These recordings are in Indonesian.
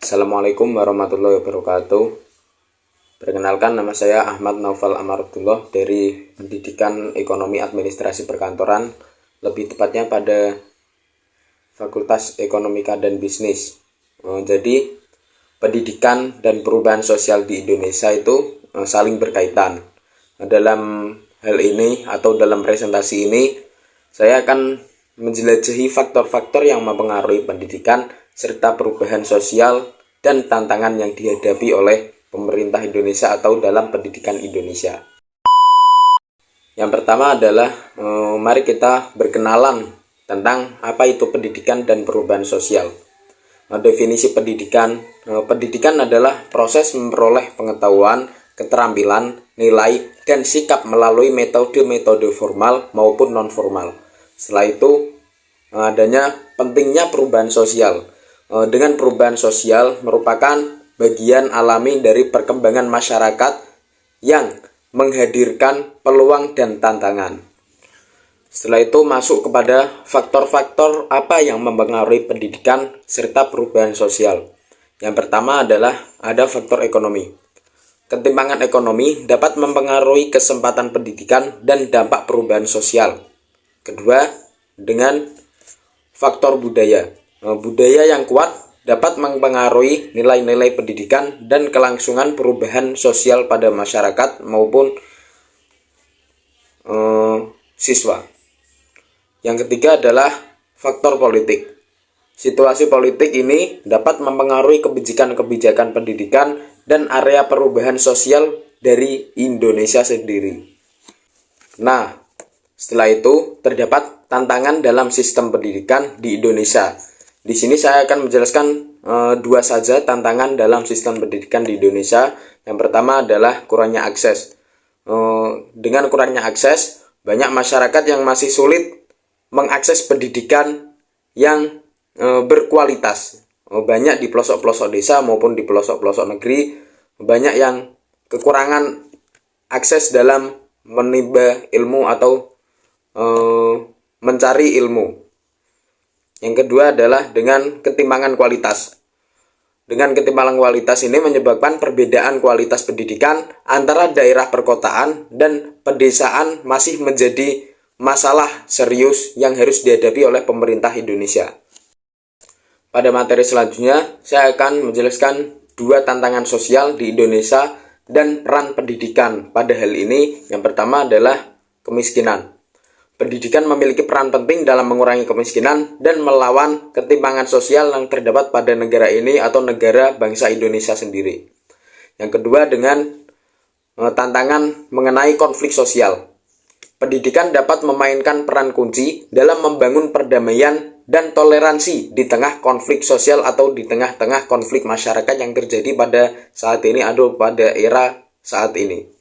Assalamualaikum warahmatullahi wabarakatuh. Perkenalkan, nama saya Ahmad Naufal Amarudullah dari Pendidikan Ekonomi Administrasi Perkantoran, lebih tepatnya pada Fakultas Ekonomika dan Bisnis. Jadi, pendidikan dan perubahan sosial di Indonesia itu saling berkaitan. Dalam hal ini atau dalam presentasi ini, saya akan menjelajahi faktor-faktor yang mempengaruhi pendidikan serta perubahan sosial dan tantangan yang dihadapi oleh pemerintah Indonesia atau dalam pendidikan Indonesia. Yang pertama adalah mari kita berkenalan tentang apa itu pendidikan dan perubahan sosial. Definisi pendidikan. Pendidikan adalah proses memperoleh pengetahuan, keterampilan, nilai, dan sikap melalui metode-metode formal maupun non-formal. Setelah itu, adanya pentingnya perubahan sosial. Dengan perubahan sosial merupakan bagian alami dari perkembangan masyarakat yang menghadirkan peluang dan tantangan. Setelah itu masuk kepada faktor-faktor apa yang mempengaruhi pendidikan serta perubahan sosial. Yang pertama adalah ada faktor ekonomi. Ketimpangan ekonomi dapat mempengaruhi kesempatan pendidikan dan dampak perubahan sosial. Kedua, dengan faktor budaya. Budaya yang kuat dapat mempengaruhi nilai-nilai pendidikan dan kelangsungan perubahan sosial pada masyarakat maupun siswa. Yang ketiga adalah faktor politik. Situasi politik ini dapat mempengaruhi kebijakan-kebijakan pendidikan dan area perubahan sosial dari Indonesia sendiri. Nah, setelah itu terdapat tantangan dalam sistem pendidikan di Indonesia. Di sini saya akan menjelaskan dua saja tantangan dalam sistem pendidikan di Indonesia. Yang pertama adalah kurangnya akses. Dengan kurangnya akses, banyak masyarakat yang masih sulit mengakses pendidikan yang berkualitas. Banyak di pelosok-pelosok desa maupun di pelosok-pelosok negeri, banyak yang kekurangan akses dalam menimba ilmu atau mencari ilmu. Yang kedua adalah dengan ketimpangan kualitas. Dengan ketimpangan kualitas ini menyebabkan perbedaan kualitas pendidikan antara daerah perkotaan dan pedesaan masih menjadi masalah serius yang harus dihadapi oleh pemerintah Indonesia. Pada materi selanjutnya, saya akan menjelaskan dua tantangan sosial di Indonesia dan peran pendidikan pada hal ini. Yang pertama adalah kemiskinan. Pendidikan memiliki peran penting dalam mengurangi kemiskinan dan melawan ketimpangan sosial yang terdapat pada negara ini atau negara bangsa Indonesia sendiri. Yang kedua dengan tantangan mengenai konflik sosial. Pendidikan dapat memainkan peran kunci dalam membangun perdamaian dan toleransi di tengah konflik sosial atau di tengah-tengah konflik masyarakat yang terjadi pada saat ini atau pada era saat ini.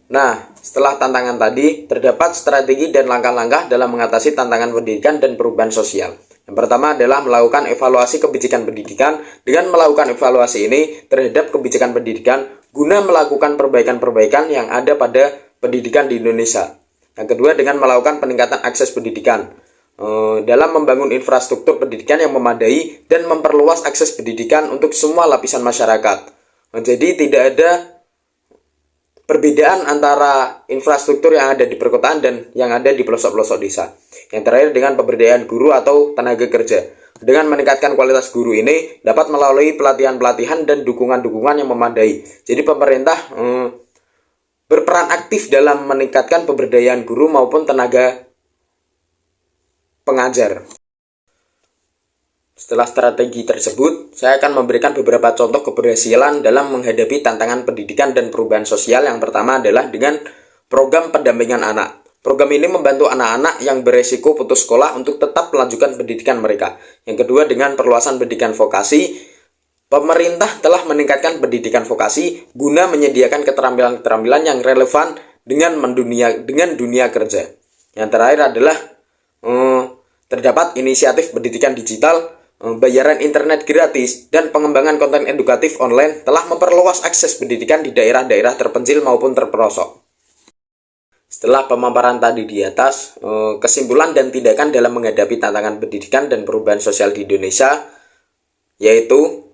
Nah, setelah tantangan tadi, terdapat strategi dan langkah-langkah dalam mengatasi tantangan pendidikan dan perubahan sosial. Yang pertama adalah melakukan evaluasi kebijakan pendidikan. Dengan melakukan evaluasi ini terhadap kebijakan pendidikan guna melakukan perbaikan-perbaikan yang ada pada pendidikan di Indonesia. Yang kedua dengan melakukan peningkatan akses pendidikan. Dalam membangun infrastruktur pendidikan yang memadai dan memperluas akses pendidikan untuk semua lapisan masyarakat. Jadi tidak ada perbedaan antara infrastruktur yang ada di perkotaan dan yang ada di pelosok-pelosok desa. Yang terakhir dengan pemberdayaan guru atau tenaga kerja. Dengan meningkatkan kualitas guru ini dapat melalui pelatihan-pelatihan dan dukungan-dukungan yang memadai. Jadi pemerintah berperan aktif dalam meningkatkan pemberdayaan guru maupun tenaga pengajar. Setelah strategi tersebut, saya akan memberikan beberapa contoh keberhasilan dalam menghadapi tantangan pendidikan dan perubahan sosial. Yang pertama adalah dengan program pendampingan anak. Program ini membantu anak-anak yang beresiko putus sekolah untuk tetap melanjutkan pendidikan mereka. Yang kedua dengan perluasan pendidikan vokasi. Pemerintah telah meningkatkan pendidikan vokasi guna menyediakan keterampilan-keterampilan yang relevan dengan dunia kerja. Yang terakhir adalah terdapat inisiatif pendidikan digital, bayaran internet gratis, dan pengembangan konten edukatif online telah memperluas akses pendidikan di daerah-daerah terpencil maupun terpelosok. Setelah pemaparan tadi di atas, kesimpulan dan tindakan dalam menghadapi tantangan pendidikan dan perubahan sosial di Indonesia, yaitu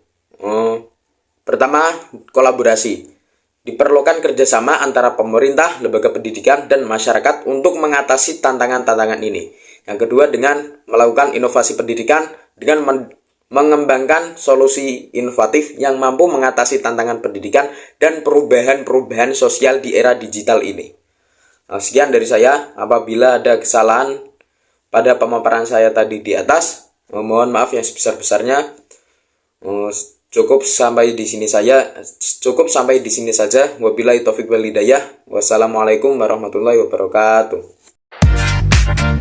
Pertama, kolaborasi. Diperlukan kerjasama antara pemerintah, lembaga pendidikan, dan masyarakat untuk mengatasi tantangan-tantangan ini. Yang kedua, dengan melakukan inovasi pendidikan dengan mengembangkan solusi inovatif yang mampu mengatasi tantangan pendidikan dan perubahan-perubahan sosial di era digital ini. Nah, sekian dari saya. Apabila ada kesalahan pada pemaparan saya tadi di atas, mohon maaf yang sebesar-besarnya. Cukup sampai di sini saja. Wabillahi taufik wal hidayah. Wassalamualaikum warahmatullahi wabarakatuh.